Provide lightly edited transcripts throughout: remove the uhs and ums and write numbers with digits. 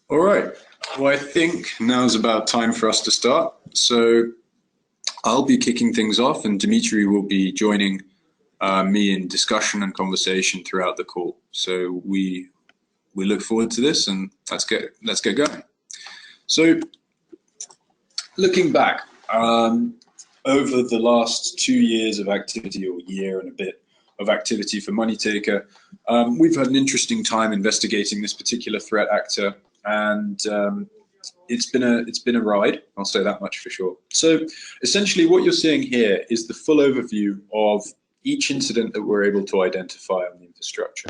All right. Well, I think now's about time for us to start. So I'll be kicking things off, and Dimitri will be joining me in discussion and conversation throughout the call. So we look forward to this, and let's get going. So looking back over the last 2 years of activity, or year and a bit of activity for MoneyTaker, we've had an interesting time investigating this particular threat actor. And it's been a ride, I'll say that much for sure. So essentially what you're seeing here is the full overview of each incident that we're able to identify on the infrastructure.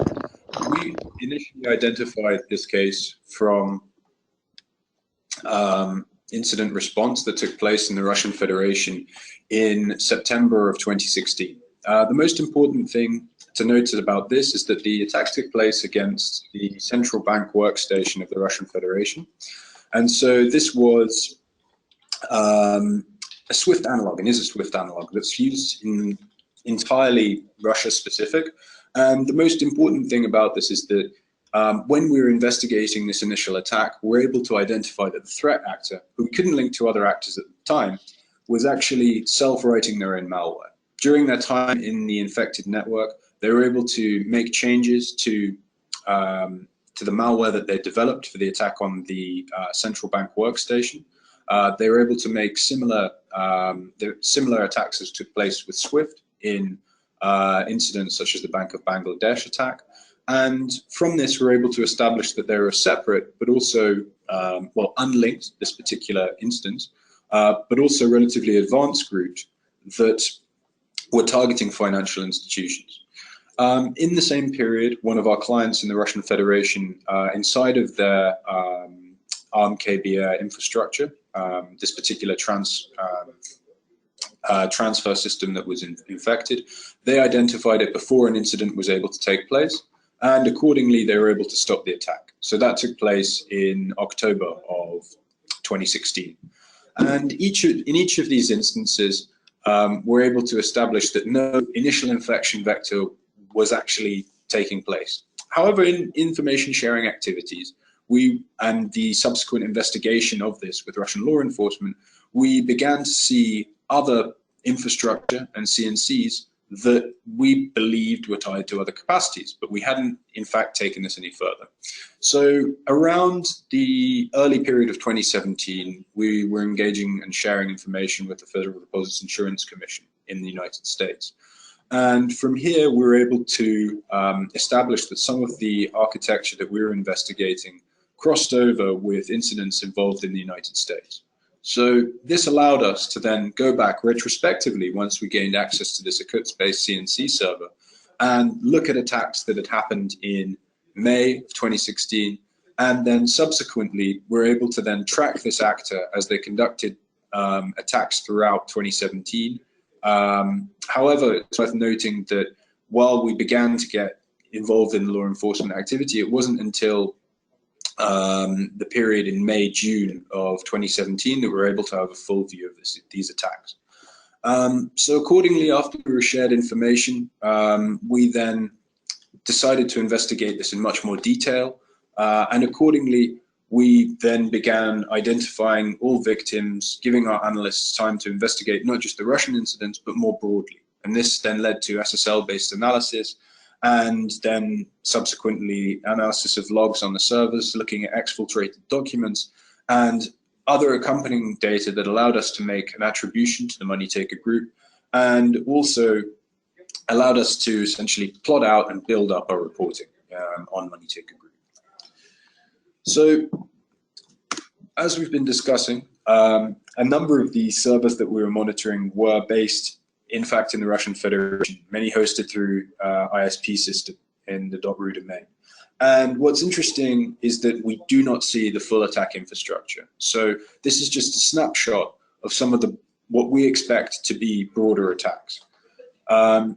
We initially identified this case from incident response that took place in the Russian Federation in September of 2016. The most important thing to note about this is that the attack took place against the central bank workstation of the Russian Federation. And so this was a Swift analog, and is a Swift analog that's used in entirely Russia specific. And the most important thing about this is that when we were investigating this initial attack, we're able to identify that the threat actor, who we couldn't link to other actors at the time, was actually self-writing their own malware. During their time in the infected network, they were able to make changes to the malware that they developed for the attack on the central bank workstation. They were able to make similar attacks as took place with Swift in incidents such as the Bank of Bangladesh attack. And from this, we're able to establish that they were separate, but also, unlinked, this particular instance, but also relatively advanced groups that were targeting financial institutions. In the same period, one of our clients in the Russian Federation, inside of their ARM-KBR infrastructure, this particular transfer system that was infected, they identified it before an incident was able to take place, and accordingly they were able to stop the attack. So that took place in October of 2016. And in each of these instances, we're able to establish that no initial infection vector was actually taking place. However, in information sharing activities, and the subsequent investigation of this with Russian law enforcement, we began to see other infrastructure and CNCs that we believed were tied to other capacities, but we hadn't in fact taken this any further. So around the early period of 2017, we were engaging and sharing information with the Federal Deposit Insurance Commission in the United States. And from here, we were able to establish that some of the architecture that we were investigating crossed over with incidents involved in the United States. So this allowed us to then go back retrospectively once we gained access to this Irkutsk-based CNC server and look at attacks that had happened in May of 2016. And then subsequently, we're able to then track this actor as they conducted attacks throughout 2017. However, it's worth noting that while we began to get involved in law enforcement activity, it wasn't until the period in May, June of 2017 that we were able to have a full view of these attacks. So accordingly, after we were shared information, we then decided to investigate this in much more detail. And accordingly, we then began identifying all victims, giving our analysts time to investigate not just the Russian incidents, but more broadly. And this then led to SSL-based analysis, and then subsequently analysis of logs on the servers, looking at exfiltrated documents, and other accompanying data that allowed us to make an attribution to the MoneyTaker group, and also allowed us to essentially plot out and build up our reporting on MoneyTaker group. So, as we've been discussing, a number of the servers that we were monitoring were based, in fact, in the Russian Federation, many hosted through ISP system in the .root domain. And what's interesting is that we do not see the full attack infrastructure. So this is just a snapshot of some of what we expect to be broader attacks.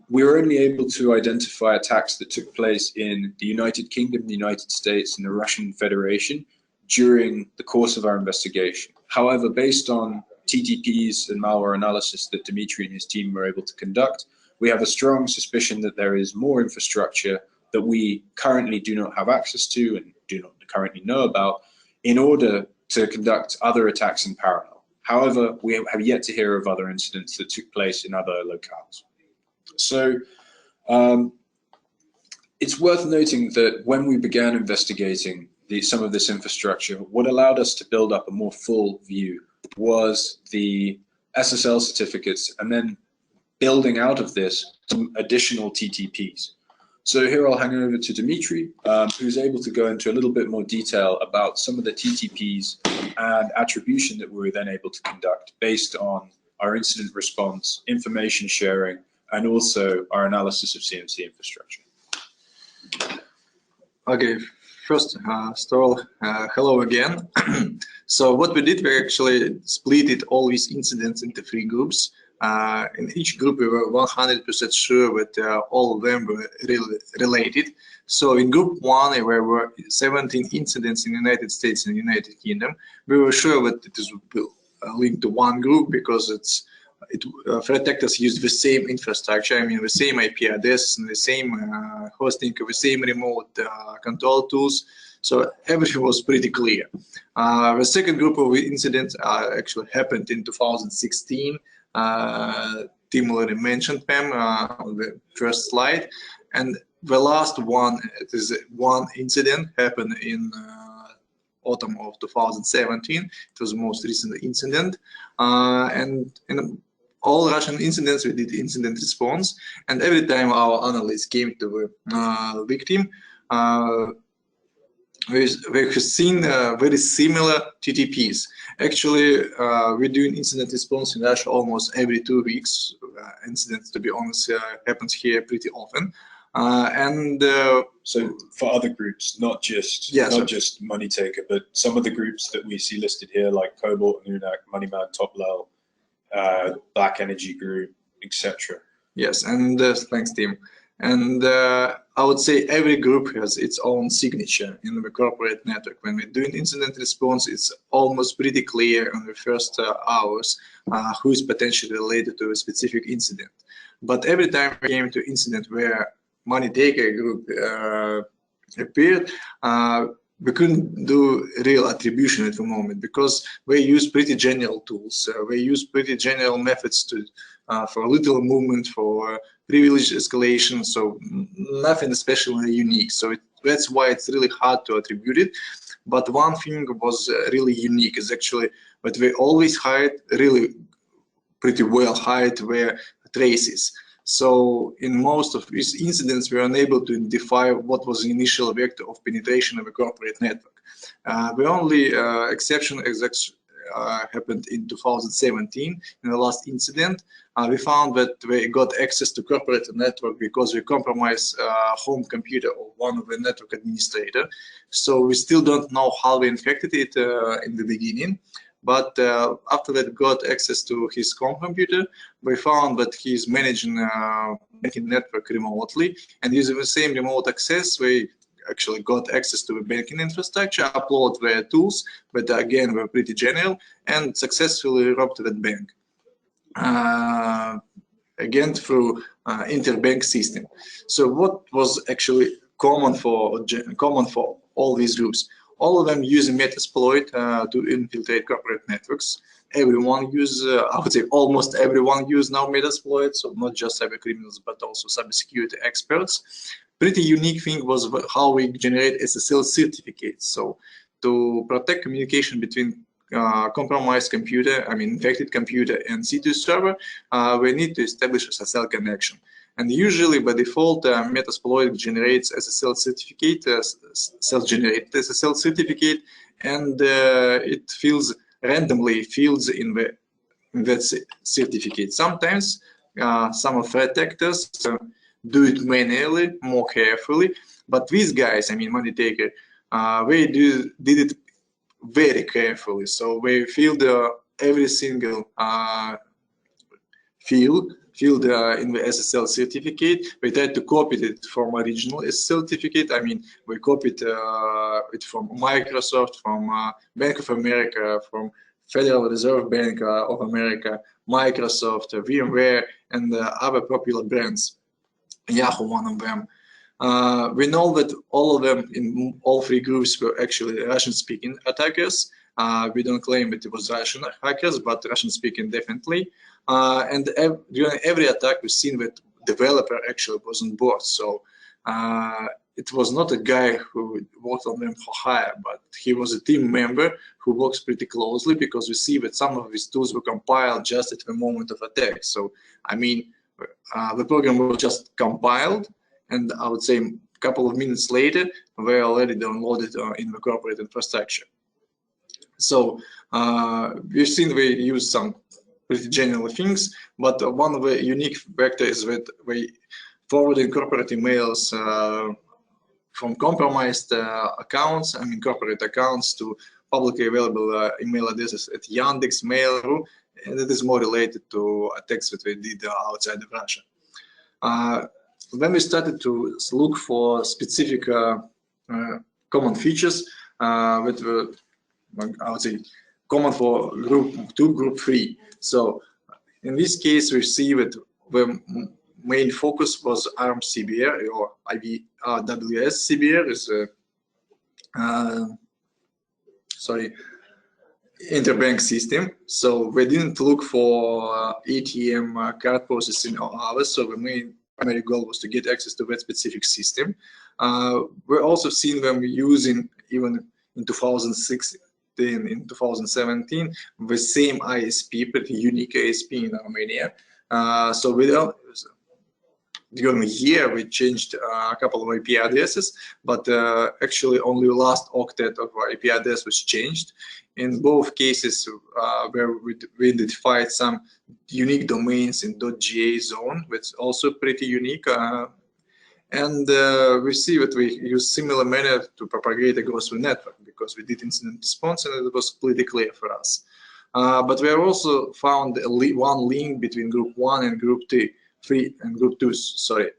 We were only able to identify attacks that took place in the United Kingdom, the United States, and the Russian Federation during the course of our investigation. However, based on TTPs and malware analysis that Dimitri and his team were able to conduct, we have a strong suspicion that there is more infrastructure that we currently do not have access to and do not currently know about in order to conduct other attacks in parallel. However, we have yet to hear of other incidents that took place in other locales. So it's worth noting that when we began investigating some of this infrastructure, what allowed us to build up a more full view was the SSL certificates, and then building out of this some additional TTPs. So here I'll hand over to Dimitri, who's able to go into a little bit more detail about some of the TTPs and attribution that we were then able to conduct based on our incident response, information sharing, and also our analysis of CMC infrastructure. Okay, first of all, hello again. So what we did, we actually split all these incidents into 3 groups. In each group, we were 100% sure that all of them were related. So in group 1, there were 17 incidents in the United States and United Kingdom. We were sure that it is linked to one group because threat actors used the same infrastructure, I mean the same IP address and the same hosting, the same remote control tools. So everything was pretty clear. The second group of incidents actually happened in 2016. Tim already mentioned them on the first slide, and the last one, it is one incident happened in autumn of 2017. It was the most recent incident, and in all Russian incidents we did incident response, and every time our analysts came to the victim, we have seen very similar TTPs. Actually, we're doing incident response in Russia almost every 2 weeks. Incidents, to be honest, happens here pretty often. So for other groups, not just MoneyTaker, but some of the groups that we see listed here, like Cobalt, Nunak, Moneyman, Toplel, Black Energy Group, etc. Yes, and thanks, Tim. And I would say every group has its own signature in the corporate network. When we're doing incident response, it's almost pretty clear in the first hours who is potentially related to a specific incident. But every time we came to incident where MoneyTaker group appeared, we couldn't do real attribution at the moment because we use pretty general tools. We use pretty general methods to for little movement, for privilege escalation, so nothing especially unique. So that's why it's really hard to attribute it. But one thing was really unique is actually that we always hide, really pretty well hide, were traces. So in most of these incidents, we were unable to identify what was the initial vector of penetration of a corporate network. The only exception happened in 2017 in the last incident. We found that we got access to corporate network because we compromised home computer of one of the network administrator. So we still don't know how we infected it in the beginning. But after that got access to his home computer, we found that he's managing banking network remotely, and using the same remote access, we actually got access to the banking infrastructure, upload their tools, but again were pretty general, and successfully robbed that bank. Again through interbank system. So what was actually common for all these groups? All of them use Metasploit to infiltrate corporate networks. Everyone uses, I would say almost everyone uses now Metasploit, so not just cyber criminals, but also cybersecurity experts. Pretty unique thing was how we generate SSL certificates. So to protect communication between compromised computer, I mean infected computer, and C2 server, we need to establish a SSL connection. And usually, by default, Metasploit generates SSL certificate, self-generated SSL certificate, and it randomly fills in that certificate. Sometimes some of threat actors do it manually, more carefully, but these guys, I mean MoneyTaker, they did it very carefully. So they filled every single field in the SSL certificate. We tried to copy it from original SSL certificate. I mean, we copied it from Microsoft, from Bank of America, from Federal Reserve Bank of America, Microsoft, VMware, and other popular brands. Yahoo, one of them. We know that all of them in all three groups were actually Russian-speaking attackers. We don't claim that it was Russian hackers, but Russian-speaking definitely. And during every attack, we've seen that developer actually was on board. So it was not a guy who worked on them for hire, but he was a team member who works pretty closely, because we see that some of these tools were compiled just at the moment of attack. So, I mean, the program was just compiled, and I would say a couple of minutes later, they already downloaded in the corporate infrastructure. So we've seen we use some pretty general things, but one of the unique factors is that we forwarding corporate emails from compromised accounts, I mean corporate accounts, to publicly available email addresses at Yandex, Mail.ru, and it is more related to attacks that we did outside of Russia. When we started to look for specific common features that were, I would say, common for group 2, group 3. So in this case, we see that the main focus was ARM CBR, or IBWS CBR is interbank system. So we didn't look for ATM card processing or others. So the main primary goal was to get access to that specific system. We're also seeing them using, even in 2016, in 2017, the same ISP, pretty unique ISP in Armenia. So during the year, we changed a couple of IP addresses, but actually only the last octet of our IP address was changed. In both cases, where we identified some unique domains in .ga zone, which is also pretty unique. And we see that we use similar manner to propagate across the network, because we did incident response and it was completely clear for us. But we have also found one link between group 1 and group 3 and group 2, sorry.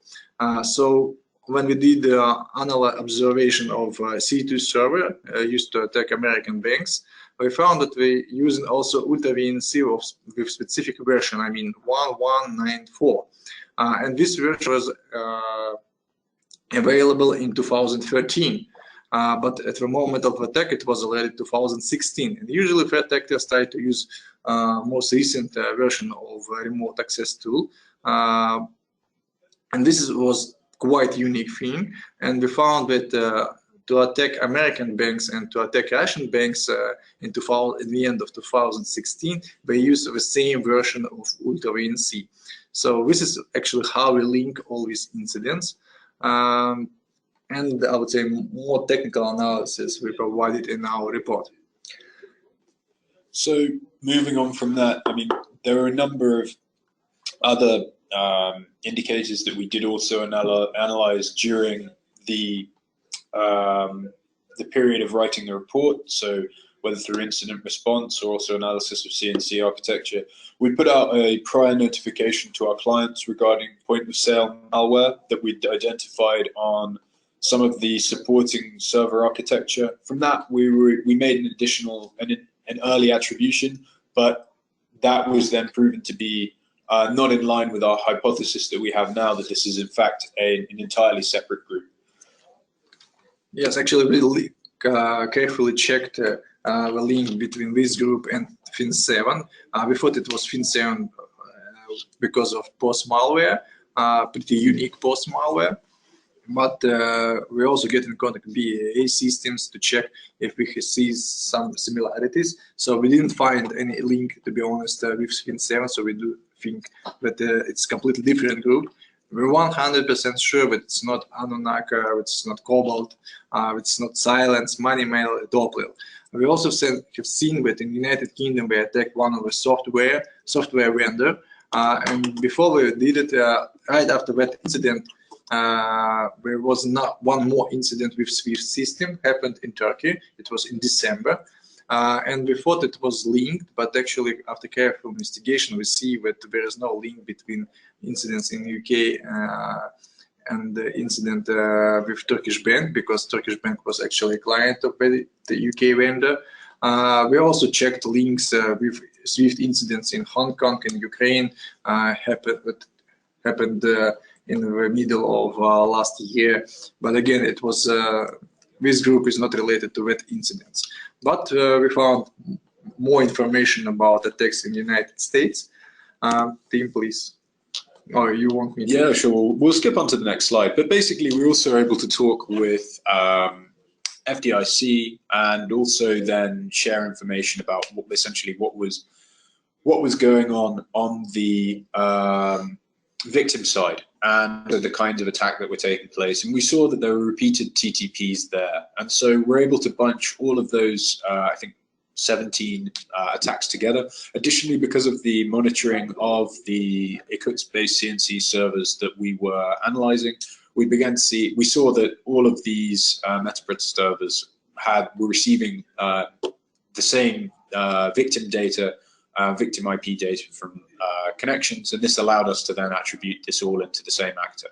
So when we did the observation of C2 server used to attack American banks, we found that we using also ultra VNC with specific version, I mean 1194. And this version was available in 2013. But at the moment of attack, it was already 2016. And usually threat actors try to use most recent version of remote access tool. And this was quite unique thing. And we found that to attack American banks and to attack Russian banks in the end of 2016, they used the same version of Ultra VNC. So this is actually how we link all these incidents. And I would say more technical analysis we provided in our report. So moving on from that, I mean, there are a number of other indicators that we did also analyze during the period of writing the report. So whether through incident response or also analysis of CNC architecture, we put out a prior notification to our clients regarding point-of-sale malware that we'd identified on some of the supporting server architecture. From that, we made an additional, an early attribution, but that was then proven to be not in line with our hypothesis that we have now, that this is in fact an entirely separate group. Yes, actually we carefully checked the link between this group and Fin7. We thought it was Fin7 because of post malware, pretty unique post malware. But we also get in contact with BAA systems to check if we see some similarities. So we didn't find any link, to be honest, with Fin7. So we do think that it's a completely different group. We're 100% sure that it's not Anunnaki, it's not Cobalt, it's not Silence, MoneyMail, Doppler. We also have seen that in the United Kingdom we attacked one of the software vendor, and before we did it, right after that incident, there was not one more incident with Swift system happened in Turkey. It was in December. And we thought it was linked, but actually after careful investigation we see that there is no link between incidents in UK and the incident with Turkish bank, because Turkish bank was actually a client of the UK vendor. We also checked links with Swift incidents in Hong Kong and Ukraine happened in the middle of last year. But again, it was this group is not related to that incidents. But we found more information about attacks in the United States. Tim, please. Or you want me to? Yeah, sure. We'll skip on to the next slide. But basically, we also were able to talk with FDIC and also then share information about essentially what was going on the victim side and the kinds of attack that were taking place. And we saw that there were repeated TTPs there. And so we're able to bunch all of those, I think, 17 attacks together. Additionally, because of the monitoring of the Irkutsk-based CNC servers that we were analyzing, we saw that all of these Metaprot servers were receiving the same victim data, victim IP data from connections, and this allowed us to then attribute this all into the same actor.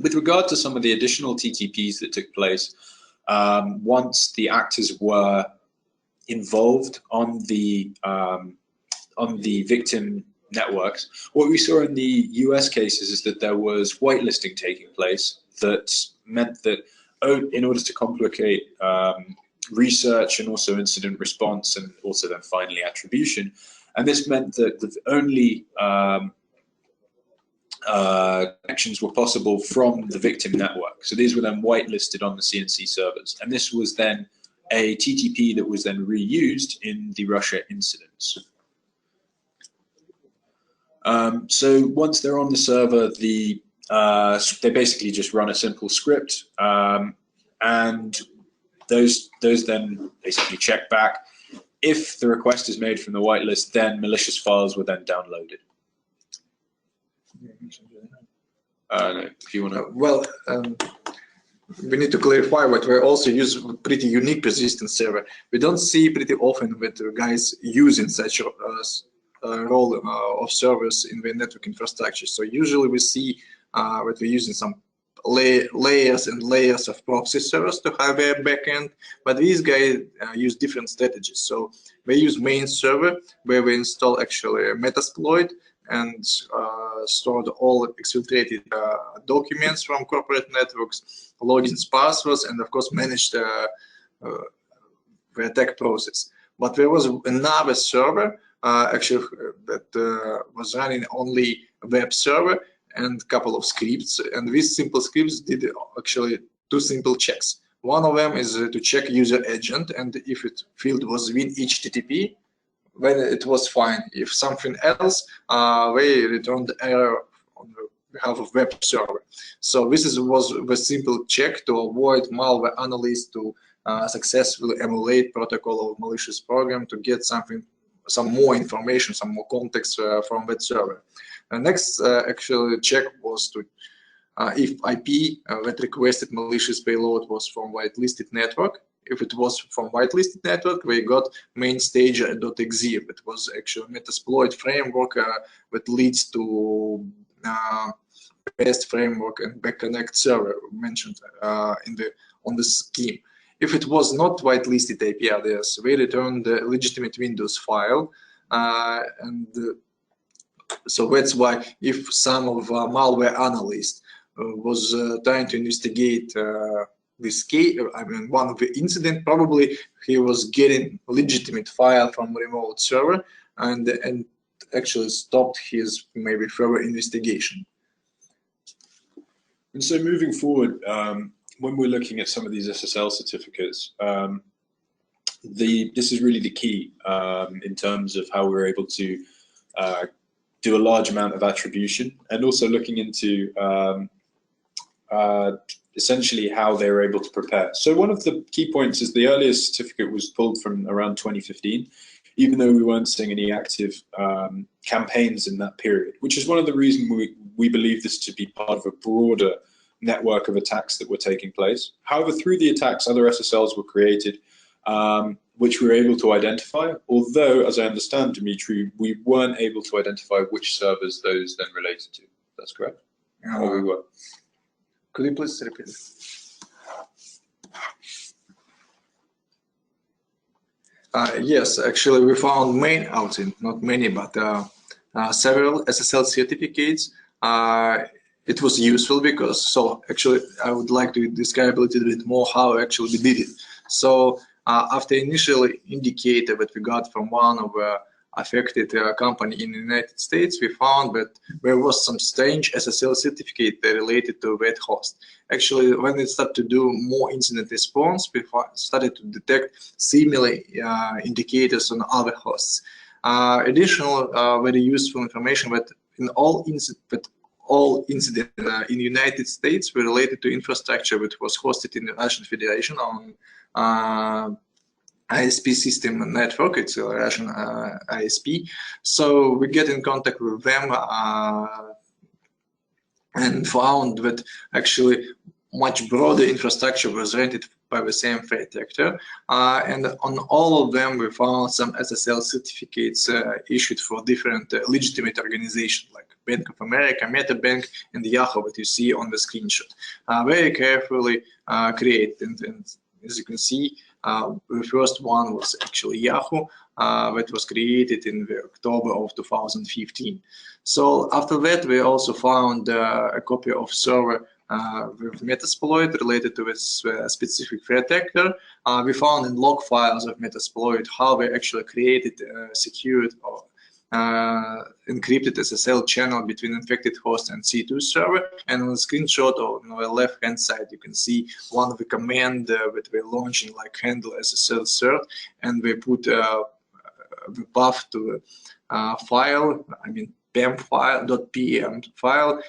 With regard to some of the additional TTPs that took place, once the actors were involved on the victim networks, what we saw in the US cases is that there was whitelisting taking place that meant that in order to complicate research and also incident response and also then finally attribution, and this meant that the only connections were possible from the victim network. So these were then whitelisted on the CNC servers, and this was then a TTP that was then reused in the Russia incidents. So once they're on the server, they basically just run a simple script, and those then basically check back. If the request is made from the whitelist, then malicious files were then downloaded. No, if you want to. We need to clarify what we also use a pretty unique persistent server. We don't see pretty often that guys using such a role of servers in the network infrastructure. So usually we see that we're using some layers and layers of proxy servers to have a backend, but these guys use different strategies. So they use main server where we install actually a Metasploit and stored all exfiltrated documents from corporate networks, logins, passwords, and of course manage the attack process. But there was another server actually that was running only a web server and a couple of scripts, and these simple scripts did actually two simple checks. One of them is to check user agent, and if it field was within each TTP, then it was fine. If something else, they returned the error on behalf of web server. So this was the simple check to avoid malware analysts to successfully emulate protocol of malicious program to get some more information, some more context from that server. The next actually check was to if IP that requested malicious payload was from whitelisted network. If it was from whitelisted network, we got mainstage.exe. It was actually Metasploit framework that leads to best framework and backconnect server mentioned on the scheme. If it was not whitelisted IP address, we returned the legitimate Windows file, so that's why if some of malware analyst was trying to investigate this case, I mean one of the incident, probably he was getting legitimate file from remote server and actually stopped his maybe further investigation. And so moving forward, when we're looking at some of these SSL certificates, this is really the key in terms of how we're able to do a large amount of attribution, and also looking into essentially how they were able to prepare. So one of the key points is the earliest certificate was pulled from around 2015, even though we weren't seeing any active campaigns in that period, which is one of the reasons we believe this to be part of a broader network of attacks that were taking place. However, through the attacks, other SSLs were created, which we were able to identify, although, as I understand, Dimitri, we weren't able to identify which servers those then related to. That's correct? Or we were? Could you please repeat? Yes, actually we found not many, but several SSL certificates it was useful because, so actually I would like to describe a little bit more how actually we did it. So after initially indicator that we got from one of affected company in the United States, we found that there was some strange SSL certificate related to that host. Actually, when we started to do more incident response, we started to detect similar indicators on other hosts. Additional very useful information that in all incidents in the United States were related to infrastructure which was hosted in the Russian Federation on ISP system network. It's a Russian ISP. So we get in contact with them and found that actually much broader infrastructure was rented by the same threat actor, and on all of them we found some SSL certificates issued for different legitimate organizations like Bank of America, MetaBank, and Yahoo that you see on the screenshot. Very carefully created, and as you can see, the first one was actually Yahoo, that was created in October of 2015. So after that, we also found a copy of server with Metasploit related to this specific threat actor. We found in log files of Metasploit how they actually created secured or encrypted SSL channel between infected host and C2 server. And on the screenshot on the left-hand side, you can see one of the command that we're launching, like handle SSL cert, and we put the path to file, I mean PEM file, .pem file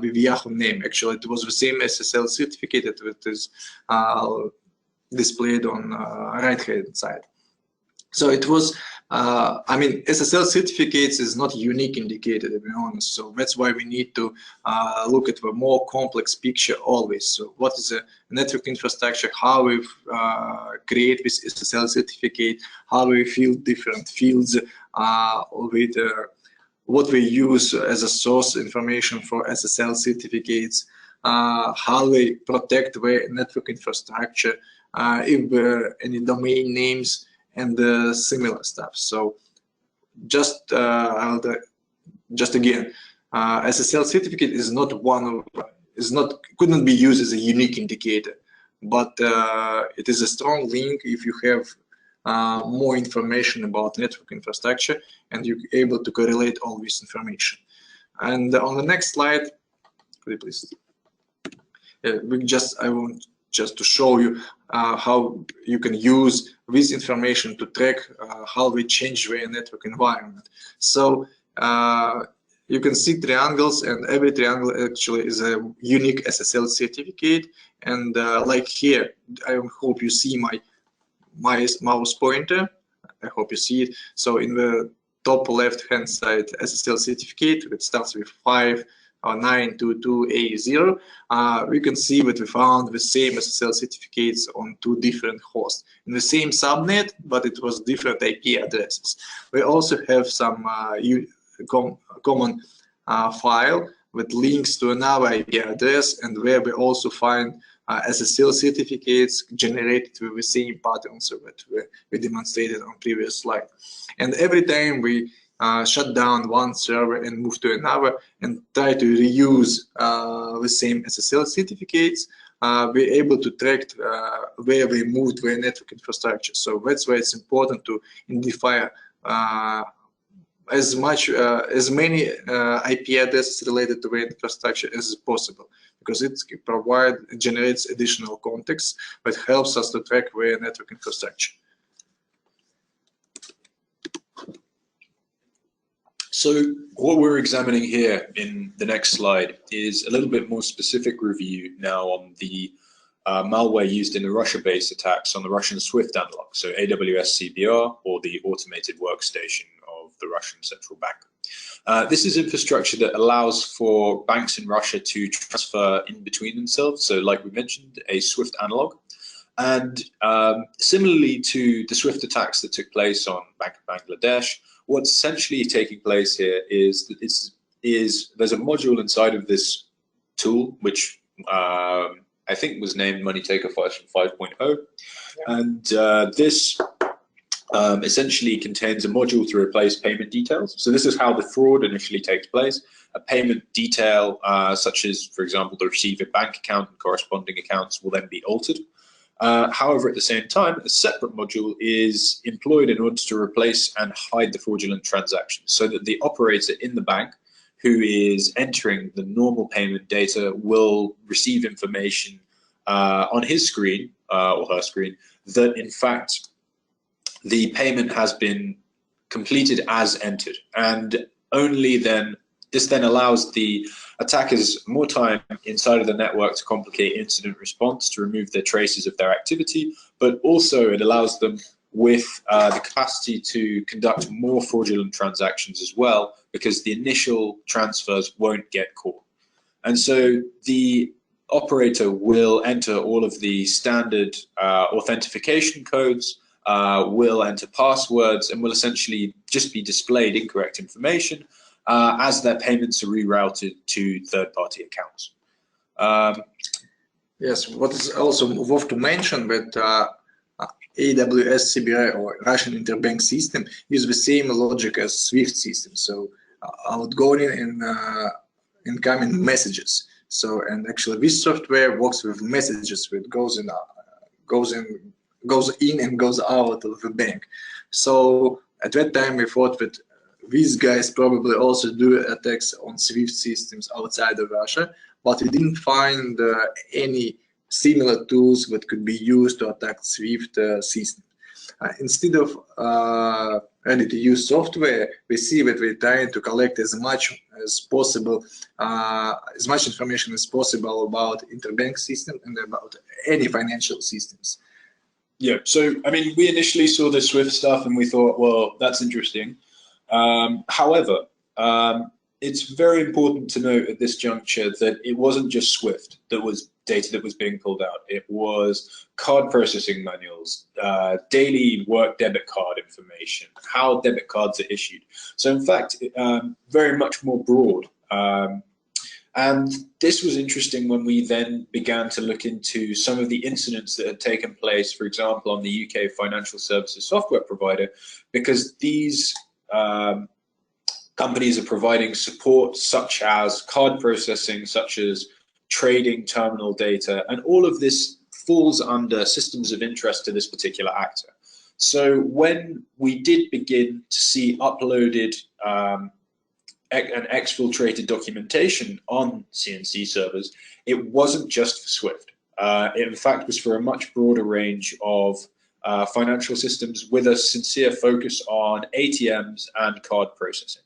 with Yahoo name. Actually, it was the same SSL certificate that is displayed on right-hand side. So it was, I mean, SSL certificates is not a unique indicator, to be honest. So that's why we need to look at the more complex picture always. So what is a network infrastructure, how we create this SSL certificate, how we fill different fields with what we use as a source information for SSL certificates, how we protect the network infrastructure, if there are any domain names, and similar stuff. So just again, SSL certificate is not one of, couldn't be used as a unique indicator, but it is a strong link if you have more information about network infrastructure and you're able to correlate all this information. And on the next slide, please. I want just to show you how you can use this information to track how we change the network environment. So you can see triangles, and every triangle actually is a unique SSL certificate. And like here, I hope you see my mouse pointer. I hope you see it. So in the top left-hand side, SSL certificate that starts with 50922A0, we can see that we found the same SSL certificates on two different hosts in the same subnet, but it was different IP addresses. We also have some common file that links to another IP address, and where we also find SSL certificates generated with the same patterns that we demonstrated on previous slide. And every time we shut down one server and move to another and try to reuse the same SSL certificates, we're able to track where we moved their network infrastructure. So that's why it's important to identify as many IP addresses related to the infrastructure as possible, because it generates additional context that helps us to track their network infrastructure. So what we're examining here in the next slide is a little bit more specific review now on the malware used in the Russia-based attacks on the Russian SWIFT analog, so AWS CBR, or the automated workstation of the Russian central bank. This is infrastructure that allows for banks in Russia to transfer in between themselves, so like we mentioned, a SWIFT analog. And similarly to the SWIFT attacks that took place on Bank of Bangladesh, what's essentially taking place here is that there's a module inside of this tool, which I think was named MoneyTaker 5.0, and this essentially contains a module to replace payment details. So this is how the fraud initially takes place. A payment detail, such as, for example, the receiver bank account and corresponding accounts, will then be altered. However, at the same time, a separate module is employed in order to replace and hide the fraudulent transactions, so that the operator in the bank who is entering the normal payment data will receive information on his screen or her screen that in fact the payment has been completed as entered, and only then this then allows the attackers more time inside of the network to complicate incident response, to remove their traces of their activity, but also it allows them with the capacity to conduct more fraudulent transactions as well, because the initial transfers won't get caught. And so the operator will enter all of the standard authentication codes, will enter passwords, and will essentially just be displayed incorrect information as their payments are rerouted to third-party accounts. Yes, what is also worth to mention that AWS CBI or Russian interbank system use the same logic as SWIFT system. So outgoing and incoming messages. So and actually this software works with messages that goes in and goes out of the bank. So at that time we thought that these guys probably also do attacks on SWIFT systems outside of Russia, but we didn't find any similar tools that could be used to attack SWIFT system. Instead of ready-to-use software, we see that we're trying to collect as much as possible, as much information as possible about interbank system and about any financial systems. Yeah, so I mean, we initially saw the SWIFT stuff and we thought, well, that's interesting. However, it's very important to note at this juncture that it wasn't just SWIFT that was data that was being pulled out. It was card processing manuals, daily work debit card information, how debit cards are issued. So in fact, very much more broad. And this was interesting when we then began to look into some of the incidents that had taken place, for example, on the UK financial services software provider, because these companies are providing support such as card processing, such as trading terminal data, and all of this falls under systems of interest to this particular actor. So when we did begin to see uploaded and exfiltrated documentation on CNC servers, it wasn't just for SWIFT. It in fact was for a much broader range of financial systems with a sincere focus on ATMs and card processing.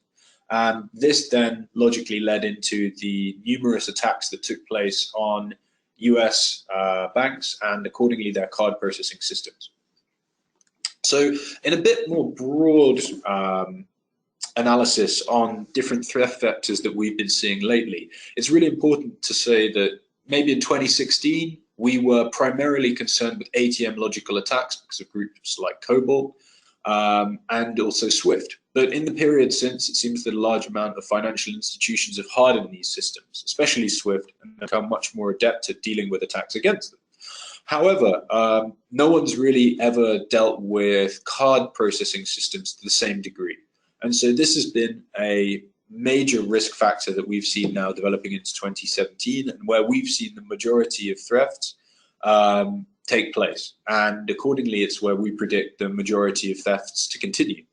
And this then logically led into the numerous attacks that took place on US banks and accordingly their card processing systems. So in a bit more broad analysis on different threat vectors that we've been seeing lately, it's really important to say that maybe in 2016, we were primarily concerned with ATM logical attacks because of groups like Cobalt and also SWIFT. But in the period since, it seems that a large amount of financial institutions have hardened these systems, especially SWIFT, and become much more adept at dealing with attacks against them. However, no one's really ever dealt with card processing systems to the same degree. And so this has been a major risk factor that we've seen now developing into 2017, and where we've seen the majority of thefts take place. And accordingly, it's where we predict the majority of thefts to continue.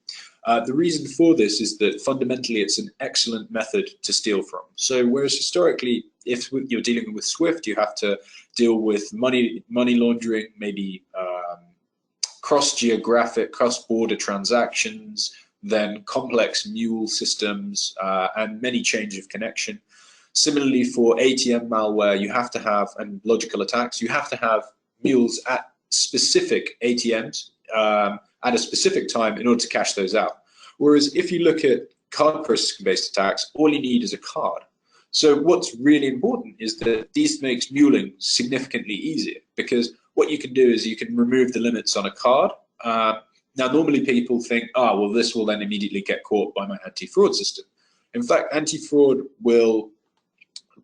The reason for this is that fundamentally it's an excellent method to steal from. So whereas historically, if you're dealing with SWIFT, you have to deal with money laundering, maybe cross-geographic, cross-border transactions, then complex mule systems, and many change of connection. Similarly, for ATM malware, you have to have, and logical attacks, you have to have mules at specific ATMs at a specific time in order to cash those out. Whereas if you look at card processing-based attacks, all you need is a card. So what's really important is that this makes muling significantly easier, because what you can do is you can remove the limits on a card. Now, normally people think, well, this will then immediately get caught by my anti-fraud system. In fact, anti-fraud will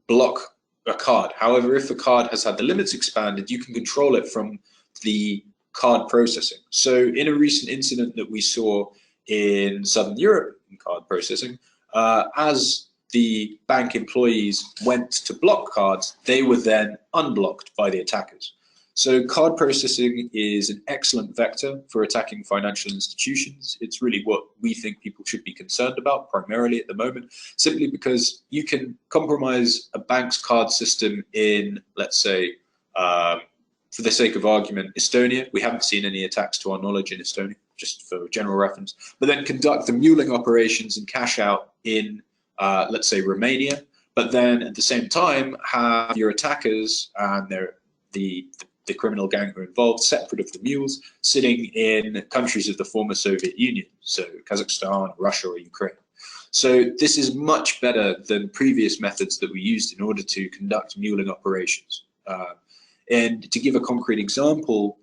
block a card. However, if a card has had the limits expanded, you can control it from the card processing. So in a recent incident that we saw in Southern Europe in card processing, as the bank employees went to block cards, they were then unblocked by the attackers. So card processing is an excellent vector for attacking financial institutions. It's really what we think people should be concerned about primarily at the moment, simply because you can compromise a bank's card system in, let's say, for the sake of argument, Estonia. We haven't seen any attacks to our knowledge in Estonia, just for general reference, but then conduct the muling operations and cash out in, let's say, Romania, but then at the same time have your attackers and the criminal gang who are involved, separate of the mules, sitting in countries of the former Soviet Union, so Kazakhstan, Russia, or Ukraine. So this is much better than previous methods that we used in order to conduct muling operations. And to give a concrete example,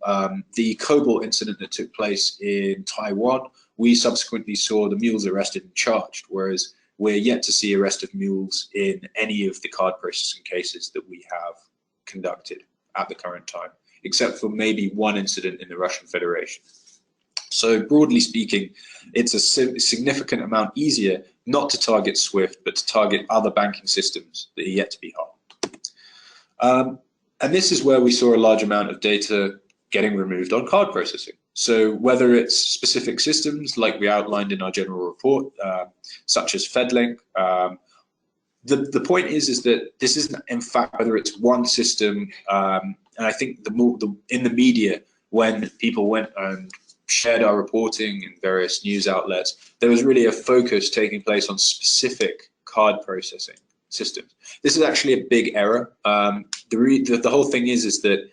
the Cobalt incident that took place in Taiwan, we subsequently saw the mules arrested and charged, whereas we're yet to see arrest of mules in any of the card processing cases that we have conducted at the current time, except for maybe one incident in the Russian Federation. So broadly speaking, it's a significant amount easier not to target SWIFT, but to target other banking systems that are yet to be harmed. And this is where we saw a large amount of data getting removed on card processing. So whether it's specific systems like we outlined in our general report, such as FedLink, the point is that this isn't, in fact, whether it's one system, and I think in the media, when people went and shared our reporting in various news outlets, there was really a focus taking place on specific card processing systems. This is actually a big error. The whole thing is that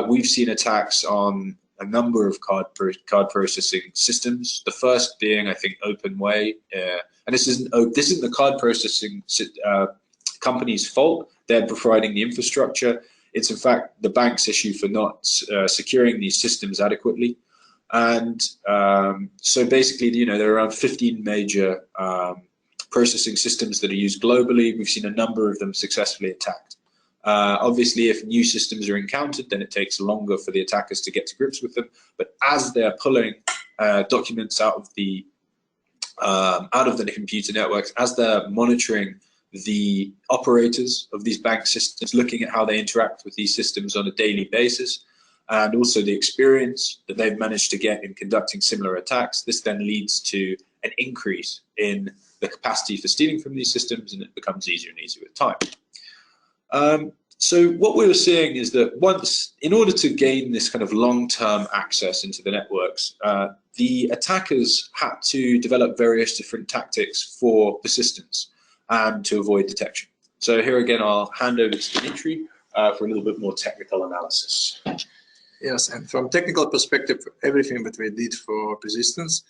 we've seen attacks on a number of card processing systems. The first being, I think, OpenWay, and this isn't the card processing company's fault. They're providing the infrastructure. It's in fact the bank's issue for not securing these systems adequately. And so basically, there are around 15 major processing systems that are used globally. We've seen a number of them successfully attacked. Obviously, if new systems are encountered, then it takes longer for the attackers to get to grips with them. But as they're pulling documents out of the computer networks, as they're monitoring the operators of these bank systems, looking at how they interact with these systems on a daily basis, and also the experience that they've managed to get in conducting similar attacks, this then leads to an increase in the capacity for stealing from these systems, and it becomes easier and easier with time. So what we were seeing is that in order to gain this kind of long-term access into the networks, the attackers had to develop various different tactics for persistence and to avoid detection. So here again, I'll hand over to Dimitri for a little bit more technical analysis. Yes, and from technical perspective, everything that we did for persistence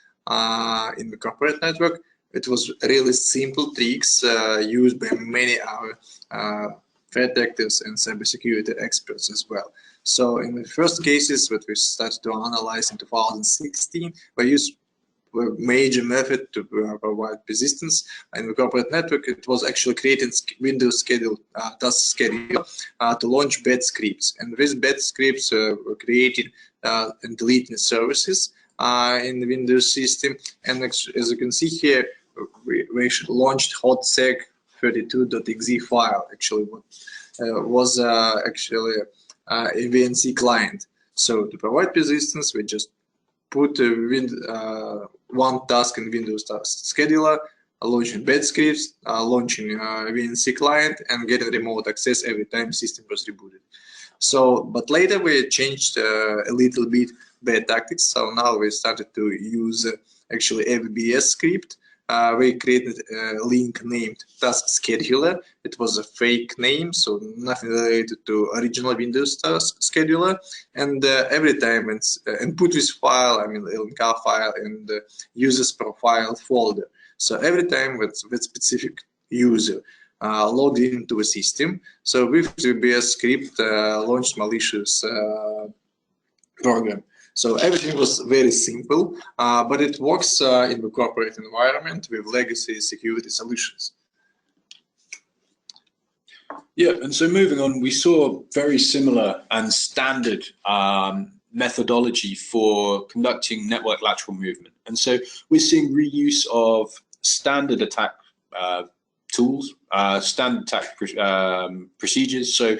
in the corporate network, it was really simple tricks used by many other threat actors and cybersecurity experts as well. So in the first cases that we started to analyze in 2016, we used a major method to provide persistence in the corporate network. It was actually creating Windows task schedule to launch bad scripts. And these bad scripts were creating and deleting services in the Windows system. And as you can see here, we launched hotseg32.exe file, actually what was actually a VNC client. So to provide persistence, we just put one task in Windows task scheduler, launching bad scripts, launching VNC client, and getting remote access every time system was rebooted. So, but later we changed a little bit bad tactics. So now we started to use actually AVBS script. We created a link named task scheduler. It was a fake name, so nothing related to original Windows task scheduler. And every time it's put this file, I mean LNK file, in the user's profile folder. So every time with specific user logged into a system, so with the AVBS script launched malicious program. So everything was very simple, but it works in the corporate environment with legacy security solutions. Yeah, and so moving on, we saw very similar and standard methodology for conducting network lateral movement. And so we're seeing reuse of standard attack tools, standard attack procedures. So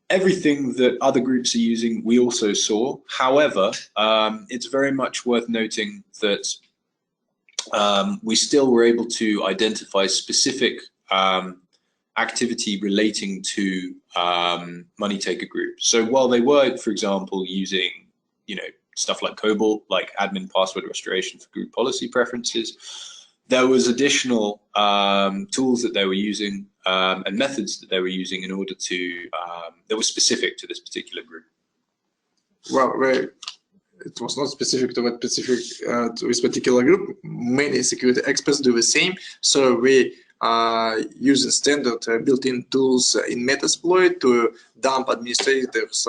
everything that other groups are using, we also saw. However, it's very much worth noting that we still were able to identify specific activity relating to MoneyTaker group. So while they were, for example, using, stuff like COBOL, like admin password restoration for group policy preferences, there was additional tools that they were using and methods that they were using in order to that were specific to this particular group. Well, it was not specific to what specific to this particular group. Many security experts do the same. So we using standard built-in tools in Metasploit to dump administrators'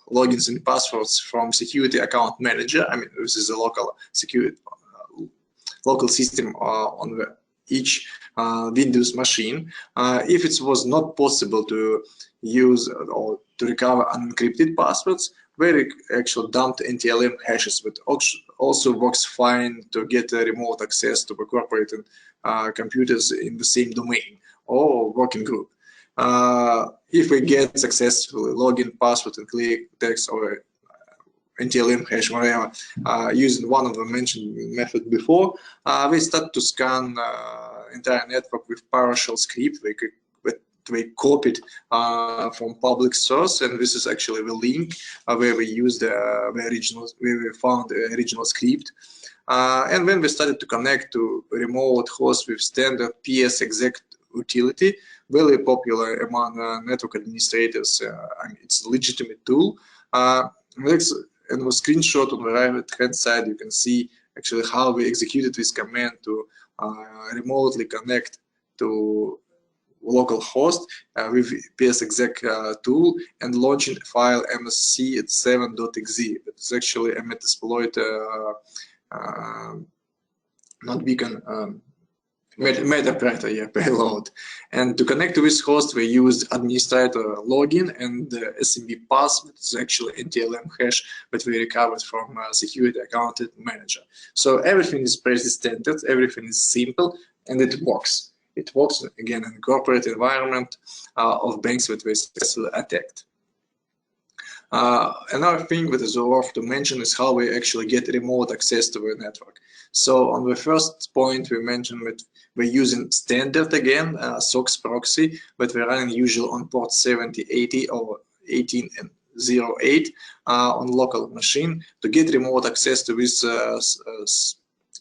logins and passwords from security account manager. I mean, this is a local system on each Windows machine. If it was not possible to use or to recover unencrypted passwords, we actually dumped NTLM hashes, but also works fine to get remote access to the corporate computers in the same domain or working group. If we get successfully login, password, and clear text or NTLM hash, whatever, using one of the mentioned method before, we start to scan entire network with PowerShell script. We copied from public source, and this is actually the link where we used where we found the original script. And when we started to connect to remote host with standard ps-exec utility, very popular among network administrators. It's a legitimate tool. And the screenshot on the right-hand side, you can see actually how we executed this command to remotely connect to local host with ps-exec tool and launching file msc at 7.exe. It's actually a Metasploit not beacon Metapredator payload. And to connect to this host, we used administrator login and SMB pass, which is actually NTLM hash that we recovered from security account manager. So everything is pretty standard, everything is simple, and it works. It works again in corporate environment of banks that we successfully attacked. Another thing that is worth to mention is how we actually get remote access to the network. So on the first point, we mentioned that we're using standard again, SOX proxy, but we're running usually on port 7080 or 1808 on local machine. To get remote access to this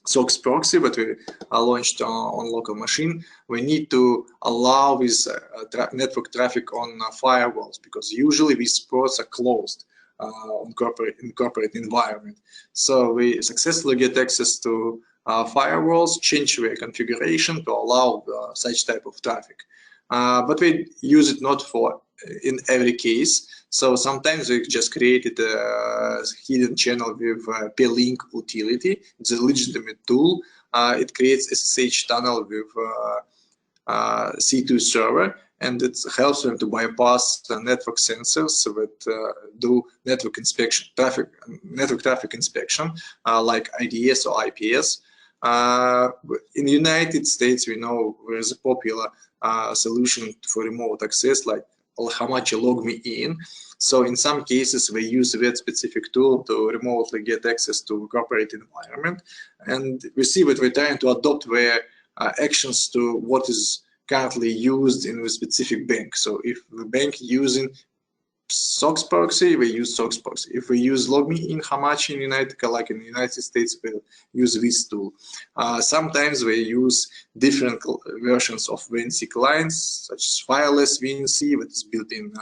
SOX proxy that we launched on local machine, we need to allow this network traffic on firewalls, because usually these ports are closed in corporate environment. So we successfully get access to firewalls, change their configuration to allow such type of traffic. But we use it not for in every case. So sometimes we just created a hidden channel with p-link utility. It's a legitimate tool. It creates SSH tunnel with C2 server, and it helps them to bypass the network sensors that do network inspection, network traffic inspection, like IDS or IPS. In the United States, we know there's a popular solution for remote access, like how much you log me in. So in some cases, we use that specific tool to remotely get access to corporate environment. And we see that we're trying to adopt their actions to what is currently used in a specific bank. So if the bank using SOX proxy, we use SOX proxy. If we use LogMeIn Hamachi in like in the United States, we'll use this tool. Sometimes we use different versions of VNC clients, such as wireless VNC, that is built in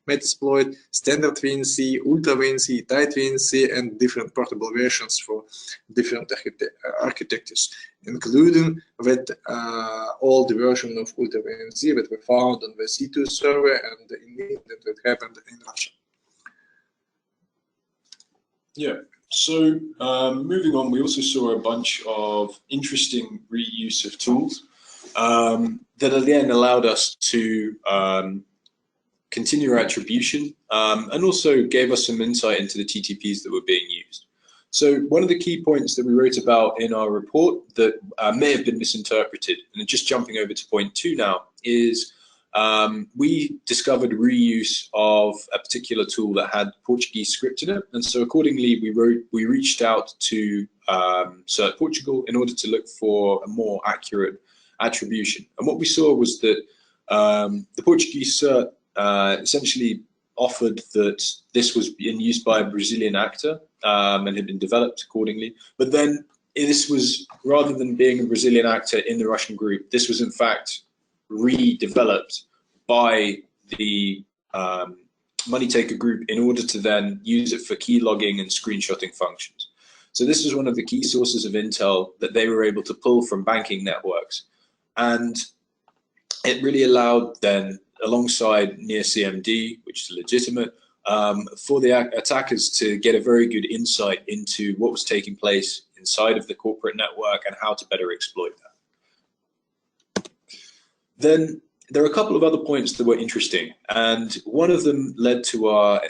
Metasploit, standard VNC, ultra VNC, tight VNC, and different portable versions for different architectures, including that old version of ultra VNC that we found on the C2 server and the incident that happened in Russia. Yeah, so moving on, we also saw a bunch of interesting reuse of tools that again allowed us to continue our attribution, and also gave us some insight into the TTPs that were being used. So one of the key points that we wrote about in our report that may have been misinterpreted, and just jumping over to point 2 now, is we discovered reuse of a particular tool that had Portuguese script in it, and so accordingly we reached out to CERT Portugal in order to look for a more accurate attribution. And what we saw was that the Portuguese CERT essentially offered that this was being used by a Brazilian actor and had been developed accordingly. But then this was, rather than being a Brazilian actor in the Russian group, this was in fact redeveloped by the MoneyTaker group in order to then use it for key logging and screenshotting functions. So this was one of the key sources of intel that they were able to pull from banking networks. And it really allowed then, alongside near CMD, which is legitimate, for the attackers to get a very good insight into what was taking place inside of the corporate network and how to better exploit that. Then there are a couple of other points that were interesting, and one of them led to our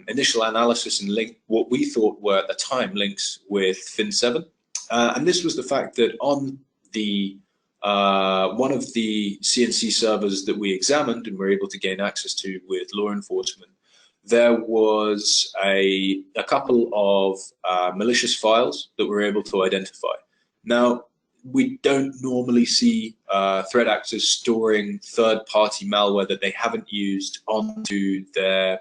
initial analysis and link what we thought were at the time links with Fin7, and this was the fact that on the one of the CNC servers that we examined and were able to gain access to with law enforcement, there was a couple of malicious files that we're able to identify. Now, we don't normally see threat actors storing third-party malware that they haven't used onto their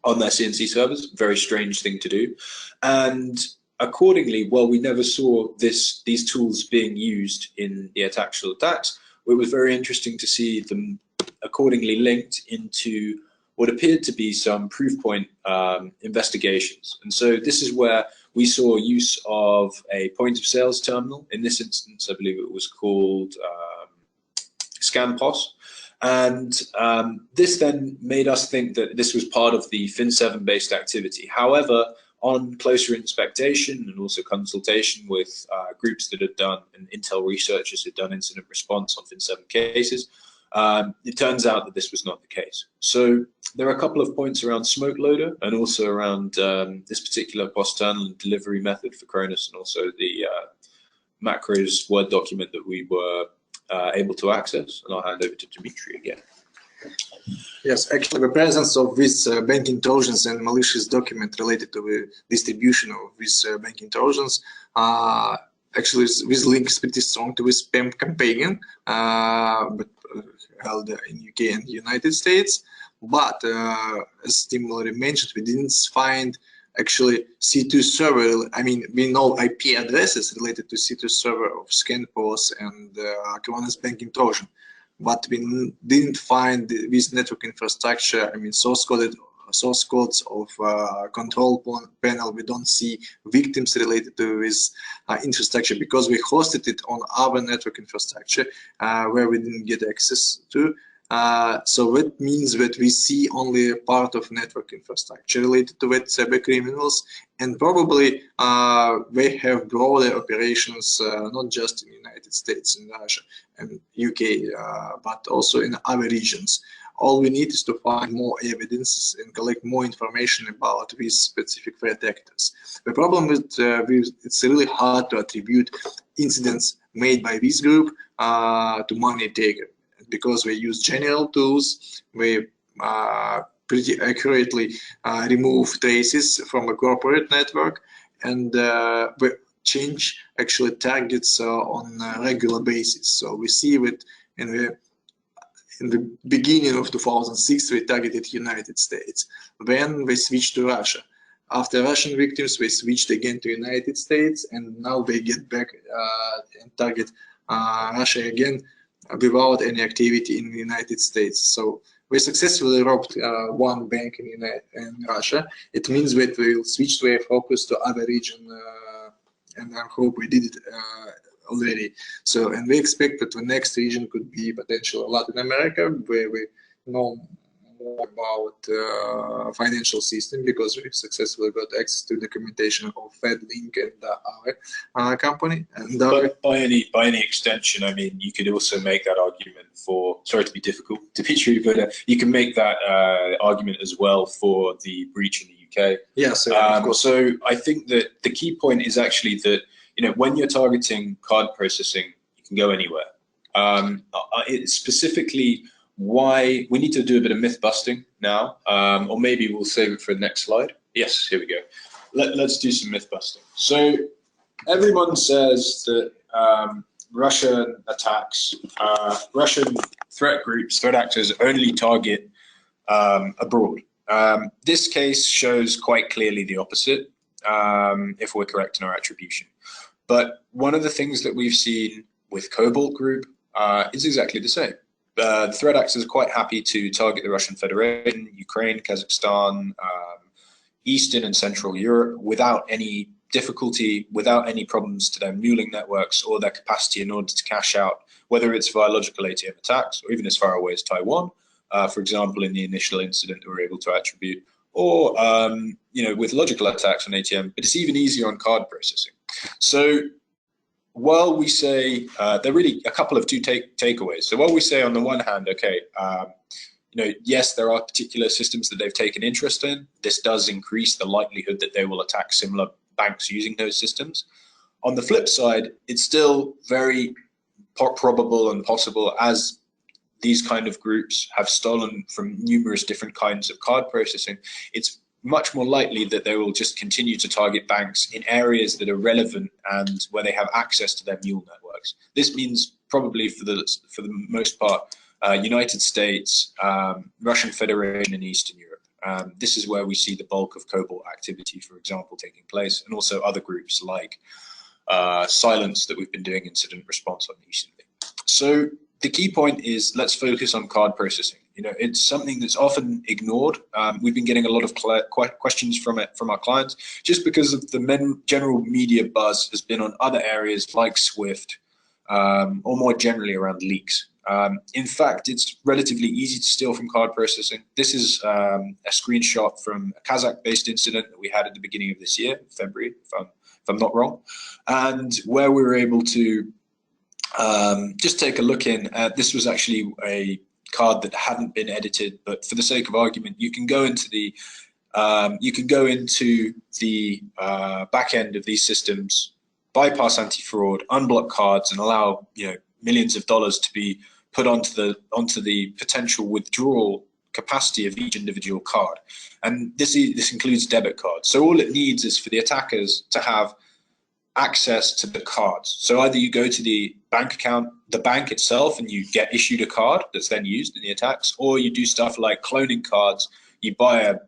CNC servers. Very strange thing to do. And accordingly, while we never saw these tools being used in the actual attacks, it was very interesting to see them accordingly linked into what appeared to be some proof point investigations. And so this is where we saw use of a point of sales terminal. In this instance, I believe it was called ScanPOS. And this then made us think that this was part of the Fin7 based activity. However, on closer inspection and also consultation with groups that had done, and intel researchers who had done incident response on Fin7 cases, it turns out that this was not the case. So there are a couple of points around smoke loader and also around this particular POS terminal and delivery method for Cronus, and also the macros Word document that we were able to access. And I'll hand over to Dimitri again. Yes, actually the presence of these banking trojans and malicious document related to the distribution of these banking trojans, actually this link is pretty strong to this spam campaign, but held in UK and United States. But as Tim already mentioned, we didn't find actually C2 server. I mean, we know IP addresses related to C2 server of ScanPOS and Cronus banking trojan, but we didn't find this network infrastructure. I mean, source codes of control panel. We don't see victims related to this infrastructure because we hosted it on our network infrastructure where we didn't get access to. So that means that we see only a part of network infrastructure related to that cyber criminals, and probably they have broader operations not just in the United States, in Russia and UK, but also in other regions. All we need is to find more evidence and collect more information about these specific threat actors. The problem with it's really hard to attribute incidents made by this group to MoneyTaker, because we use general tools. We pretty accurately remove traces from a corporate network, and we change actually targets on a regular basis. So we see that in the beginning of 2006, we targeted United States. Then we switched to Russia. After Russian victims, we switched again to United States, and now they get back and target Russia again without any activity in the United States. So we successfully robbed one bank in Russia. It means that we will switch to a focus to other region, and I hope we did it already. So, and we expect that the next region could be potentially Latin America, where we know more about financial system, because we successfully got access to documentation of FedLink and our company. And but by any extension, I mean, you could also make that argument for, sorry to be difficult, Dimitri, but you can make that argument as well for the breach in the UK. Yes, of course. So I think that the key point is actually that, you know, when you're targeting card processing, you can go anywhere. It's specifically why we need to do a bit of myth busting now, or maybe we'll save it for the next slide. Yes, here we go. Let's do some myth busting. So everyone says that Russian attacks, Russian threat groups, threat actors only target abroad. This case shows quite clearly the opposite, if we're correct in our attribution. But one of the things that we've seen with Cobalt Group is exactly the same. The threat actors are quite happy to target the Russian Federation, Ukraine, Kazakhstan, Eastern and Central Europe without any difficulty, without any problems to their muling networks or their capacity in order to cash out, whether it's via logical ATM attacks or even as far away as Taiwan, for example, in the initial incident that we're able to attribute, or you know, with logical attacks on ATM, but it's even easier on card processing. So while we say there are really a couple of takeaways. So while we say on the one hand, okay, you know, yes, there are particular systems that they've taken interest in. This does increase the likelihood that they will attack similar banks using those systems. On the flip side, it's still very probable and possible, as these kind of groups have stolen from numerous different kinds of card processing, it's much more likely that they will just continue to target banks in areas that are relevant and where they have access to their mule networks. This means probably for the most part, United States, Russian Federation, and Eastern Europe. This is where we see the bulk of Cobalt activity, for example, taking place, and also other groups like Silence that we've been doing incident response on recently. So the key point is, let's focus on card processing. You know, it's something that's often ignored. We've been getting a lot of questions from our clients, just because of the general media buzz has been on other areas like SWIFT, or more generally around leaks. In fact, it's relatively easy to steal from card processing. This is a screenshot from a Kazakh-based incident that we had at the beginning of this year, February, if I'm not wrong, and where we were able to just take a look in. This was actually a card that hadn't been edited, but for the sake of argument, you can go into the back end of these systems, bypass anti-fraud, unblock cards, and allow, you know, millions of dollars to be put onto the potential withdrawal capacity of each individual card. And this includes debit cards. So all it needs is for the attackers to have access to the cards. So either you go to the bank account, the bank itself, and you get issued a card that's then used in the attacks, or you do stuff like cloning cards. You buy a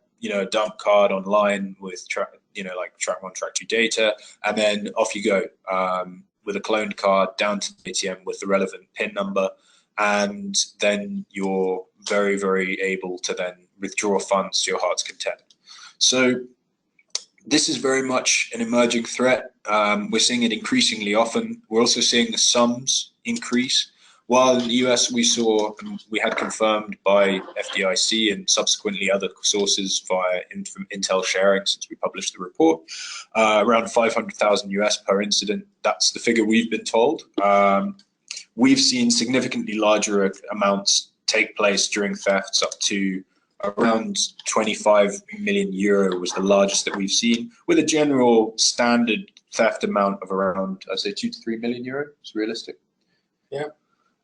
dump card online with like track 1, track 2 data, and then off you go with a cloned card down to the ATM with the relevant PIN number, and then you're very, very able to then withdraw funds to your heart's content. So this is very much an emerging threat. We're seeing it increasingly often. We're also seeing the sums increase. While in the US we had confirmed by FDIC and subsequently other sources via intel sharing since we published the report, around 500,000 US per incident. That's the figure we've been told. We've seen significantly larger amounts take place during thefts, up to around 25 million euro was the largest that we've seen, with a general standard theft amount of around, I'd say 2 to 3 million euro is realistic. Yeah.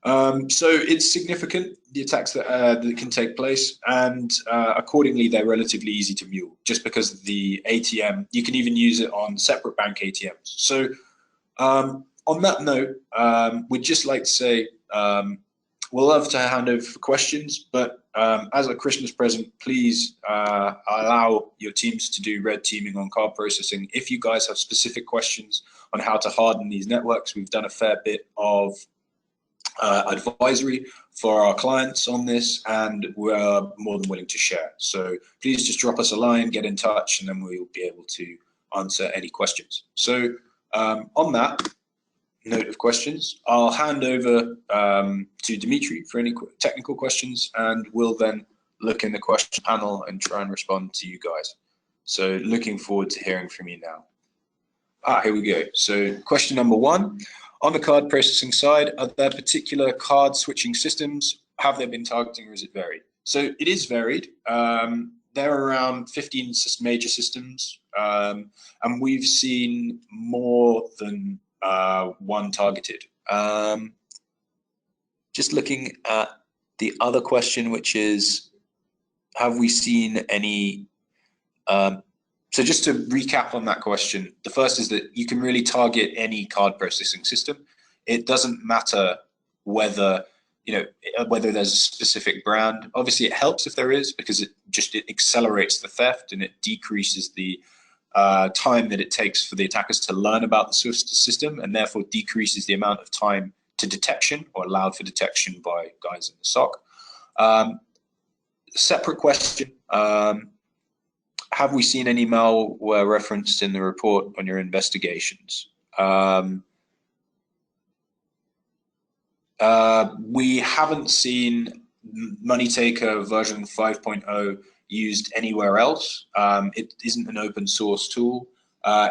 So it's significant, the attacks that can take place, and accordingly they're relatively easy to mule, just because of the ATM. You can even use it on separate bank ATMs. So on that note, we'd just like to say we'll love to hand over for questions, but as a Christmas present, please allow your teams to do red teaming on card processing. If you guys have specific questions on how to harden these networks, we've done a fair bit of advisory for our clients on this, and we're more than willing to share. So please just drop us a line, get in touch, and then we'll be able to answer any questions. So on that note of questions, I'll hand over to Dimitri for any technical questions, and we'll then look in the question panel and try and respond to you guys. So looking forward to hearing from you now. Here we go. So question number 1, on the card processing side, are there particular card switching systems? Have they been targeting, or is it varied? So it is varied. There are around 15 major systems, and we've seen more than one targeted. Just looking at the other question, which is, have we seen any? So just to recap on that question, the first is that you can really target any card processing system. It doesn't matter whether whether there's a specific brand. Obviously, it helps if there is, because it accelerates the theft and it decreases the time that it takes for the attackers to learn about the system, and therefore decreases the amount of time to detection, or allowed for detection by guys in the SOC. Separate question. Have we seen any malware referenced in the report on your investigations? We haven't seen MoneyTaker version 5.0 used anywhere else. It isn't an open source tool.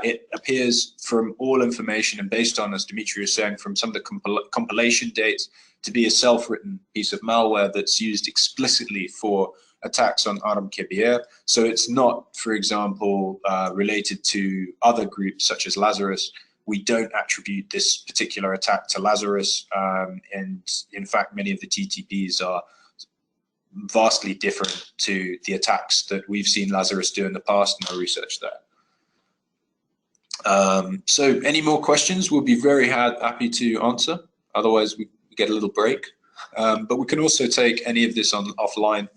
It appears from all information, and based on, as Dimitri was saying, from some of the compilation dates, to be a self-written piece of malware that's used explicitly for attacks on Aram Kebir. So it's not, for example, related to other groups such as Lazarus. We don't attribute this particular attack to Lazarus, and in fact, many of the TTPs are vastly different to the attacks that we've seen Lazarus do in the past in our research there. So any more questions, we'll be very happy to answer. Otherwise, we get a little break. But we can also take any of this offline,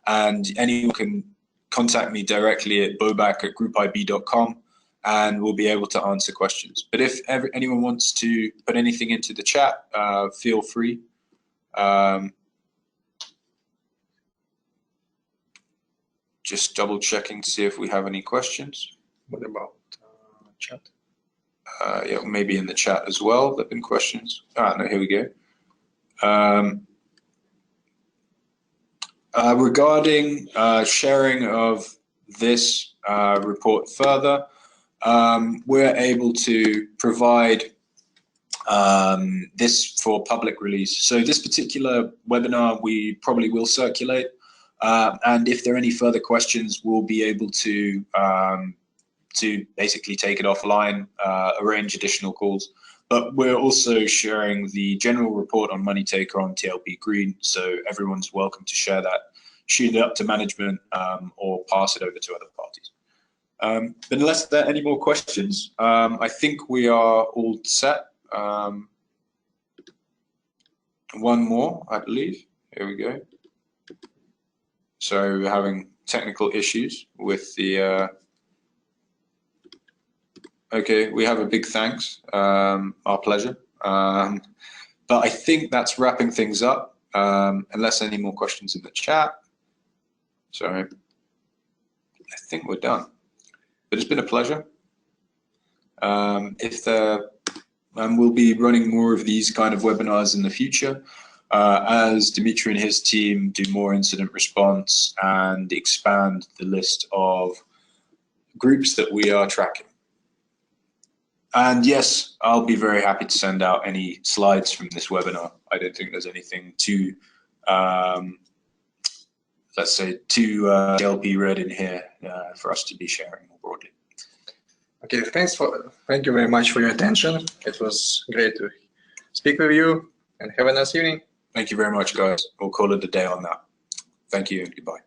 and anyone can contact me directly at bobak@groupib.com, and we'll be able to answer questions. But if anyone wants to put anything into the chat, feel free. Just double checking to see if we have any questions. What about chat? Yeah, maybe in the chat as well. There've been questions. No, here we go. Regarding sharing of this report further, we're able to provide this for public release. So this particular webinar we probably will circulate, and if there are any further questions, we'll be able to basically take it offline, arrange additional calls. But we're also sharing the general report on MoneyTaker on TLP Green, so everyone's welcome to share that, shoot it up to management, or pass it over to other parties. But unless there are any more questions, I think we are all set. One more, I believe. Here we go. So we're having technical issues with the... Okay, we have a big thanks. Our pleasure. But I think that's wrapping things up, unless any more questions in the chat. Sorry. I think we're done. But it's been a pleasure. We'll be running more of these kind of webinars in the future, as Dimitri and his team do more incident response and expand the list of groups that we are tracking. And yes, I'll be very happy to send out any slides from this webinar. I don't think there's anything too, let's say, too LP read in here for us to be sharing more broadly. Okay, thank you very much for your attention. It was great to speak with you, and have a nice evening. Thank you very much, guys. We'll call it a day on that. Thank you and goodbye.